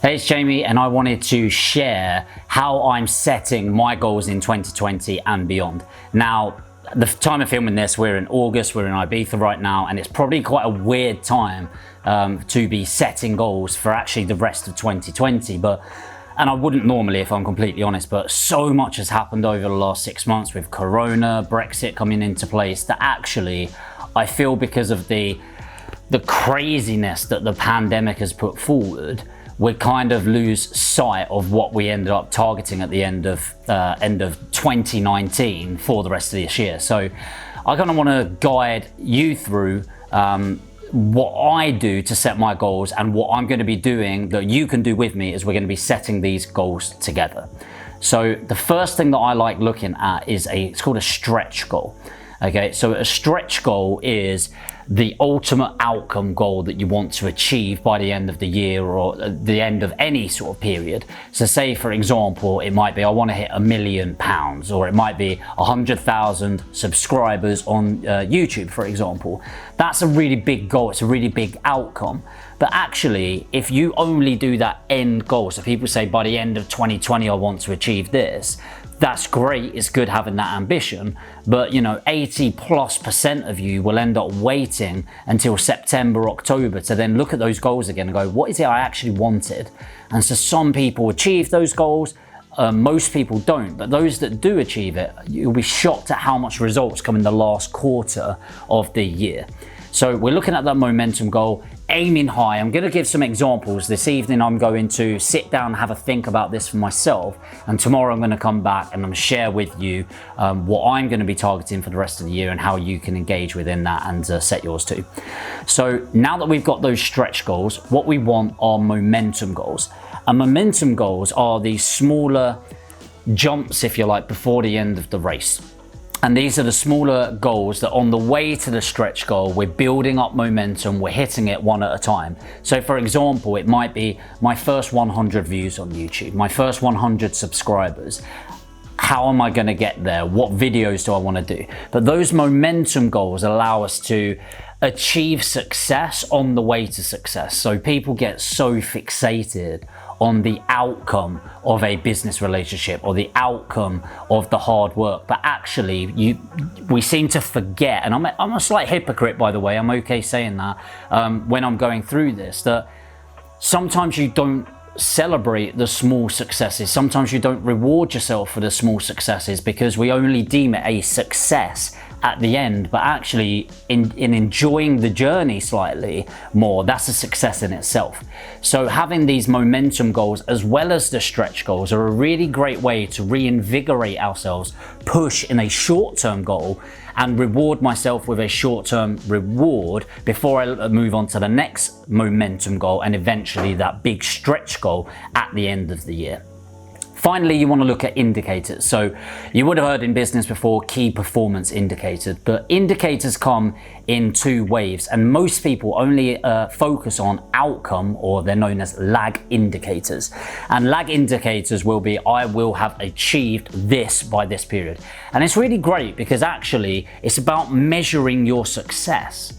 Hey, it's Jamie, and I wanted to share how I'm setting my goals in 2020 and beyond. Now, the time of filming this, we're in August, we're in Ibiza right now, and it's probably quite a weird time to be setting goals for actually the rest of 2020. And I wouldn't normally, if I'm completely honest, but so much has happened over the last 6 months with Corona, Brexit coming into place, that actually I feel because of the craziness that the pandemic has put forward, we kind of lose sight of what we ended up targeting at the end of 2019 for the rest of this year. So I kind of want to guide you through what I do to set my goals and what I'm going to be doing that you can do with me as we're going to be setting these goals together. So the first thing that I like looking at is it's called a stretch goal. Okay, so a stretch goal is the ultimate outcome goal that you want to achieve by the end of the year or the end of any sort of period. So say, for example, it might be I want to hit £1 million, or it might be 100,000 subscribers on YouTube, for example. That's a really big goal. It's a really big outcome. But actually, if you only do that end goal, so people say by the end of 2020, I want to achieve this, that's great, it's good having that ambition, but 80+% of you will end up waiting until September, October to then look at those goals again and go, what is it I actually wanted? And so some people achieve those goals, most people don't, but those that do achieve it, you'll be shocked at how much results come in the last quarter of the year. So we're looking at that momentum goal, aiming high. I'm going to give some examples. This evening I'm going to sit down and have a think about this for myself, and tomorrow I'm going to come back and I'm going to share with you what I'm going to be targeting for the rest of the year and how you can engage within that and set yours too. So now that we've got those stretch goals, what we want are momentum goals. And momentum goals are these smaller jumps, if you like, before the end of the race. And these are the smaller goals that on the way to the stretch goal, we're building up momentum, we're hitting it one at a time. So for example, it might be my first 100 views on YouTube, my first 100 subscribers. How am I going to get there? What videos do I want to do? But those momentum goals allow us to achieve success on the way to success. So people get so fixated on the outcome of a business relationship or the outcome of the hard work, but actually we seem to forget, and I'm a slight hypocrite, by the way, I'm okay saying that when I'm going through this, that sometimes you don't celebrate the small successes, sometimes you don't reward yourself for the small successes because we only deem it a success at the end, but actually in enjoying the journey slightly more, that's a success in itself. So having these momentum goals as well as the stretch goals are a really great way to reinvigorate ourselves, push in a short-term goal and reward myself with a short-term reward before I move on to the next momentum goal and eventually that big stretch goal at the end of the year. Finally, you want to look at indicators. So you would have heard in business before, key performance indicators, but indicators come in two waves and most people only focus on outcome, or they're known as lag indicators. And lag indicators will be, I will have achieved this by this period. And it's really great because actually it's about measuring your success.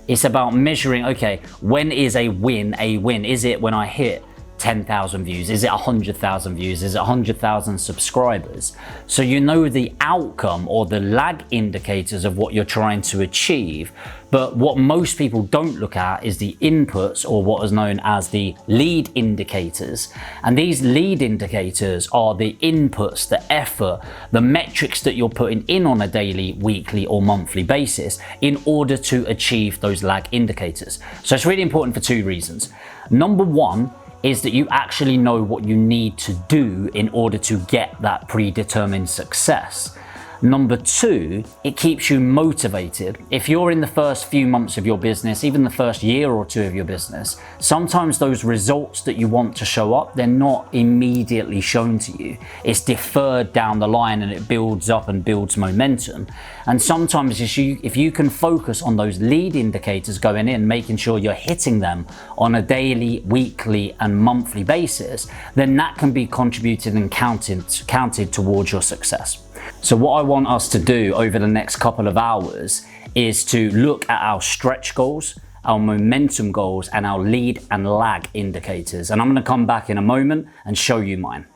It's about measuring, okay, when is a win a win? Is it when I hit 10,000 views? Is it 100,000 views? Is it 100,000 subscribers? So you know the outcome or the lag indicators of what you're trying to achieve. But what most people don't look at is the inputs, or what is known as the lead indicators. And these lead indicators are the inputs, the effort, the metrics that you're putting in on a daily, weekly, or monthly basis in order to achieve those lag indicators. So it's really important for two reasons. Number one is that you actually know what you need to do in order to get that predetermined success. Number two, it keeps you motivated. If you're in the first few months of your business, even the first year or two of your business, sometimes those results that you want to show up, they're not immediately shown to you. It's deferred down the line and it builds up and builds momentum. And sometimes if you can focus on those lead indicators going in, making sure you're hitting them on a daily, weekly, and monthly basis, then that can be contributed and counted towards your success. So what I want us to do over the next couple of hours is to look at our stretch goals our momentum goals, and our lead and lag indicators. And I'm going to come back in a moment and show you mine.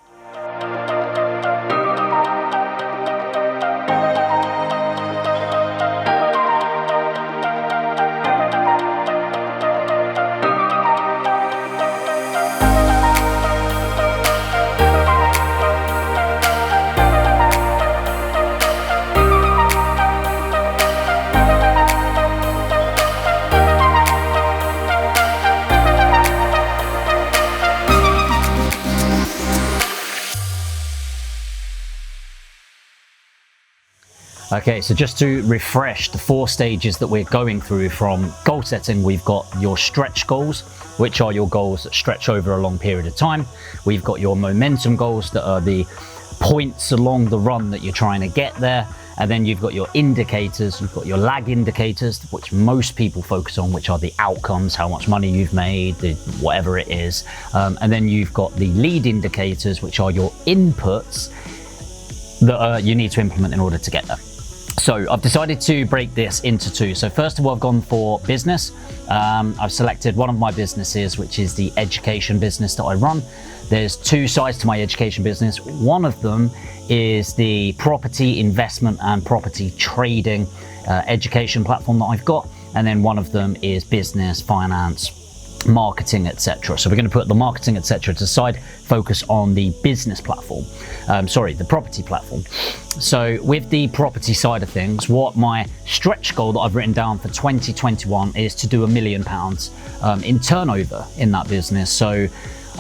Okay, so just to refresh the 4 stages that we're going through from goal setting, we've got your stretch goals, which are your goals that stretch over a long period of time. We've got your momentum goals that are the points along the run that you're trying to get there. And then you've got your indicators, you've got your lag indicators, which most people focus on, which are the outcomes, how much money you've made, whatever it is. And then you've got the lead indicators, which are your inputs that you need to implement in order to get there. So I've decided to break this into 2. So first of all, I've gone for business. I've selected one of my businesses, which is the education business that I run. There's 2 sides to my education business. One of them is the property investment and property trading education platform that I've got. And then one of them is business, finance, marketing, etc. So we're going to put the marketing, etc. to the side, focus on the business platform. The property platform. So with the property side of things, what my stretch goal that I've written down for 2021 is to do £1 million in turnover in that business. So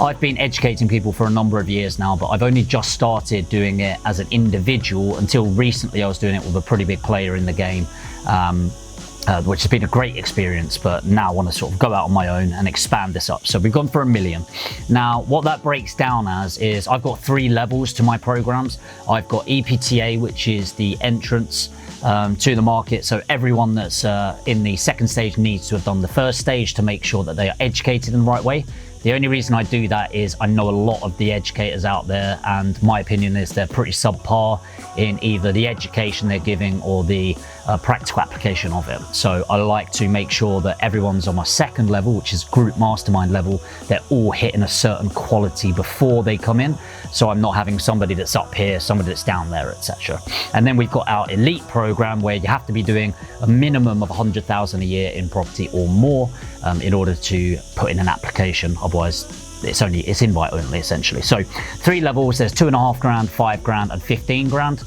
I've been educating people for a number of years now, but I've only just started doing it as an individual. Until recently, I was doing it with a pretty big player in the game, which has been a great experience, but now I want to sort of go out on my own and expand this up. So we've gone for £1 million. Now, what that breaks down as is I've got 3 levels to my programs. I've got EPTA, which is the entrance to the market. So everyone that's in the second stage needs to have done the first stage to make sure that they are educated in the right way. The only reason I do that is I know a lot of the educators out there, and my opinion is they're pretty subpar in either the education they're giving or the practical application of it. So I like to make sure that everyone's on my second level, which is group mastermind level. They're all hitting a certain quality before they come in. So I'm not having somebody that's up here, somebody that's down there, etc. And then we've got our elite program, where you have to be doing a minimum of 100,000 a year in property or more in order to put in an application. Otherwise, it's invite only, essentially. So 3 levels, there's 2.5 grand, 5 grand and 15 grand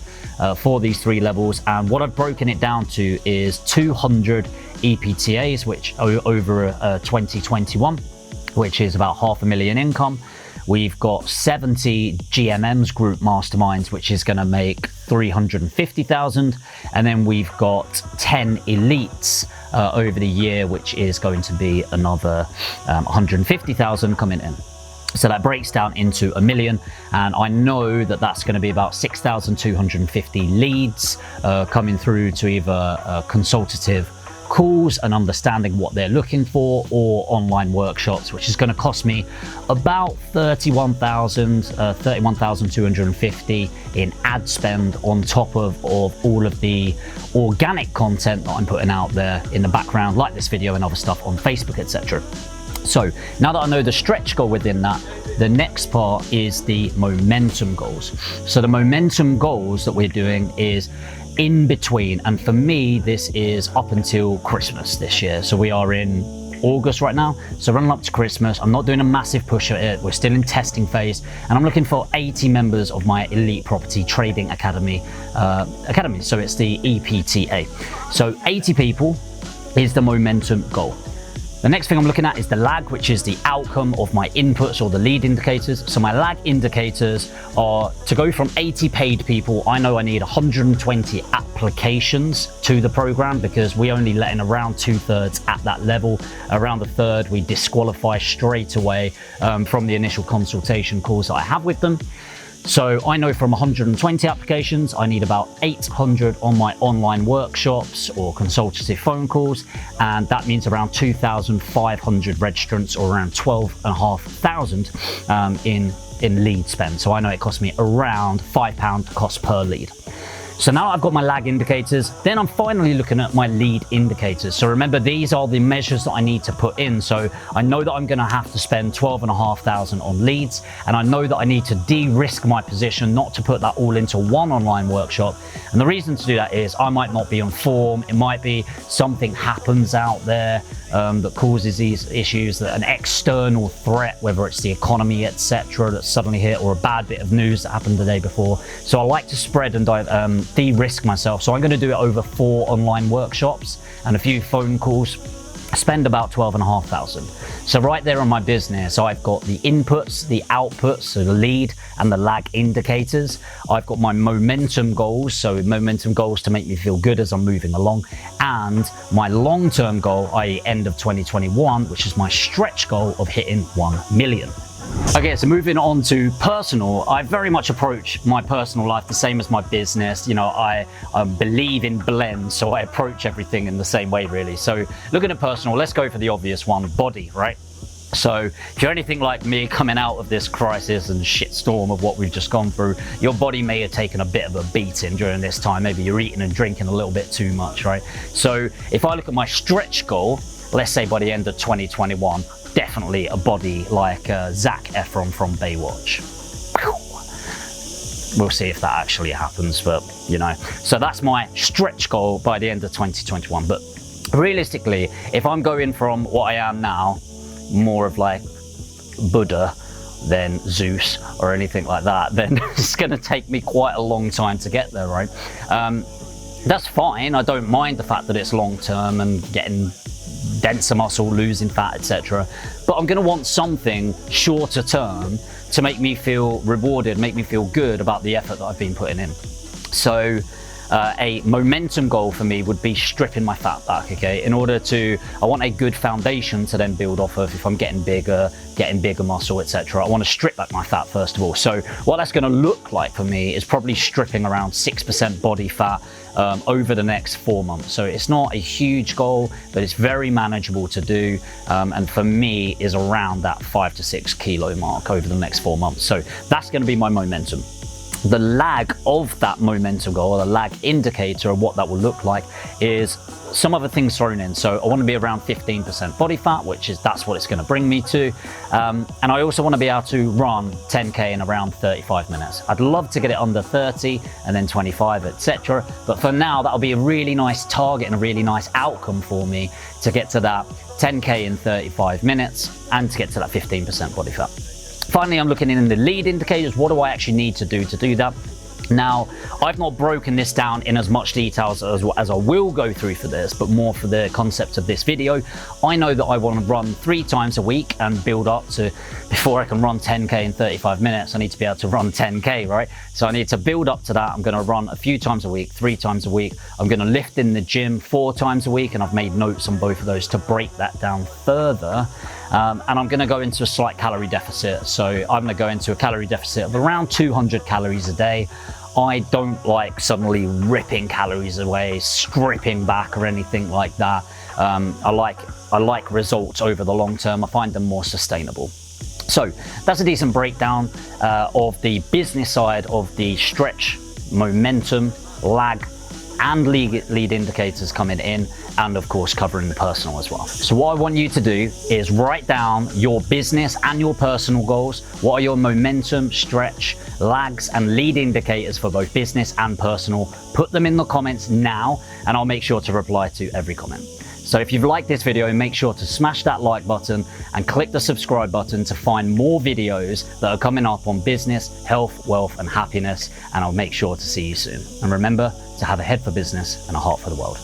for these 3 levels. And what I've broken it down to is 200 EPTAs, which over 2021, which is about $500,000 income. We've got 70 GMMs, group masterminds, which is going to make 350,000. And then we've got 10 elites over the year, which is going to be another 150,000 coming in. So that breaks down into $1 million, and I know that that's going to be about 6,250 leads coming through to either consultative calls and understanding what they're looking for, or online workshops, which is going to cost me about 31,250 in ad spend on top of all of the organic content that I'm putting out there in the background, like this video and other stuff on Facebook, etc. So now that I know the stretch goal within that, the next part is the momentum goals. So the momentum goals that we're doing is in between, and for me this is up until Christmas this year. So we are in August right now, so running up to Christmas. I'm not doing a massive push at it, we're still in testing phase, and I'm looking for 80 members of my Elite Property Trading Academy. So it's the EPTA. So 80 people is the momentum goal. The next thing I'm looking at is the lag, which is the outcome of my inputs or the lead indicators. So my lag indicators are to go from 80 paid people. I know I need 120 applications to the program, because we only let in around 2/3 at that level. Around 1/3 we disqualify straight away from the initial consultation calls that I have with them. So I know from 120 applications, I need about 800 on my online workshops or consultative phone calls. And that means around 2,500 registrants, or around 12,500 in lead spend. So I know it costs me around £5 cost per lead. So now I've got my lag indicators, then I'm finally looking at my lead indicators. So remember, these are the measures that I need to put in. So I know that I'm gonna have to spend 12,500 on leads, and I know that I need to de-risk my position, not to put that all into one online workshop. And the reason to do that is I might not be on form. It might be something happens out there that causes these issues, that an external threat, whether it's the economy, etc., that's suddenly hit, or a bad bit of news that happened the day before. So I like to spread and de-risk myself. So I'm going to do it over 4 online workshops and a few phone calls. Spend about 12,500. So right there on my business, I've got the inputs, the outputs, so the lead and the lag indicators. I've got my momentum goals, so momentum goals to make me feel good as I'm moving along, and my long-term goal, i.e. end of 2021, which is my stretch goal of hitting 1 million. Okay, so moving on to personal, I very much approach my personal life the same as my business. You know, I believe in blends, so I approach everything in the same way, really. So looking at personal, let's go for the obvious one, body, right? So if you're anything like me, coming out of this crisis and shitstorm of what we've just gone through, your body may have taken a bit of a beating during this time. Maybe you're eating and drinking a little bit too much, right? So if I look at my stretch goal, let's say by the end of 2021, definitely a body like Zac Efron from Baywatch. We'll see if that actually happens, but you know. So that's my stretch goal by the end of 2021. But realistically, if I'm going from what I am now, more of like Buddha than Zeus or anything like that, then it's going to take me quite a long time to get there, right? That's fine. I don't mind the fact that it's long term and getting denser muscle, losing fat, etc. But I'm going to want something shorter term to make me feel rewarded, make me feel good about the effort that I've been putting in. So a momentum goal for me would be stripping my fat back, okay? I want a good foundation to then build off of if I'm getting bigger muscle, etc. I want to strip back my fat first of all. So what that's going to look like for me is probably stripping around 6% body fat over the next 4 months. So it's not a huge goal, but it's very manageable to do. And for me is around that 5 to 6 kilo mark over the next 4 months. So that's going to be my momentum. The lag of that momentum goal, or the lag indicator of what that will look like, is some other things thrown in. So I want to be around 15% body fat, that's what it's going to bring me to. And I also want to be able to run 10K in around 35 minutes. I'd love to get it under 30 and then 25, etc. But for now, that'll be a really nice target and a really nice outcome for me to get to that 10K in 35 minutes and to get to that 15% body fat. Finally, I'm looking in the lead indicators. What do I actually need to do that? Now, I've not broken this down in as much detail as I will go through for this, but more for the concept of this video. I know that I want to run 3 times a week and build up to, before I can run 10K in 35 minutes, I need to be able to run 10K, right? So I need to build up to that. I'm going to run a few times a week, 3 times a week. I'm going to lift in the gym 4 times a week, and I've made notes on both of those to break that down further. And I'm going to go into a slight calorie deficit. So I'm going to go into a calorie deficit of around 200 calories a day. I don't like suddenly ripping calories away, stripping back or anything like that. I like results over the long term. I find them more sustainable. So that's a decent breakdown of the business side of the stretch, momentum, lag, and lead indicators coming in, and of course covering the personal as well. So what I want you to do is write down your business and your personal goals. What are your momentum, stretch, lags, and lead indicators for both business and personal? Put them in the comments now, and I'll make sure to reply to every comment. So if you've liked this video, make sure to smash that like button and click the subscribe button to find more videos that are coming up on business, health, wealth, and happiness. And I'll make sure to see you soon. And remember to have a head for business and a heart for the world.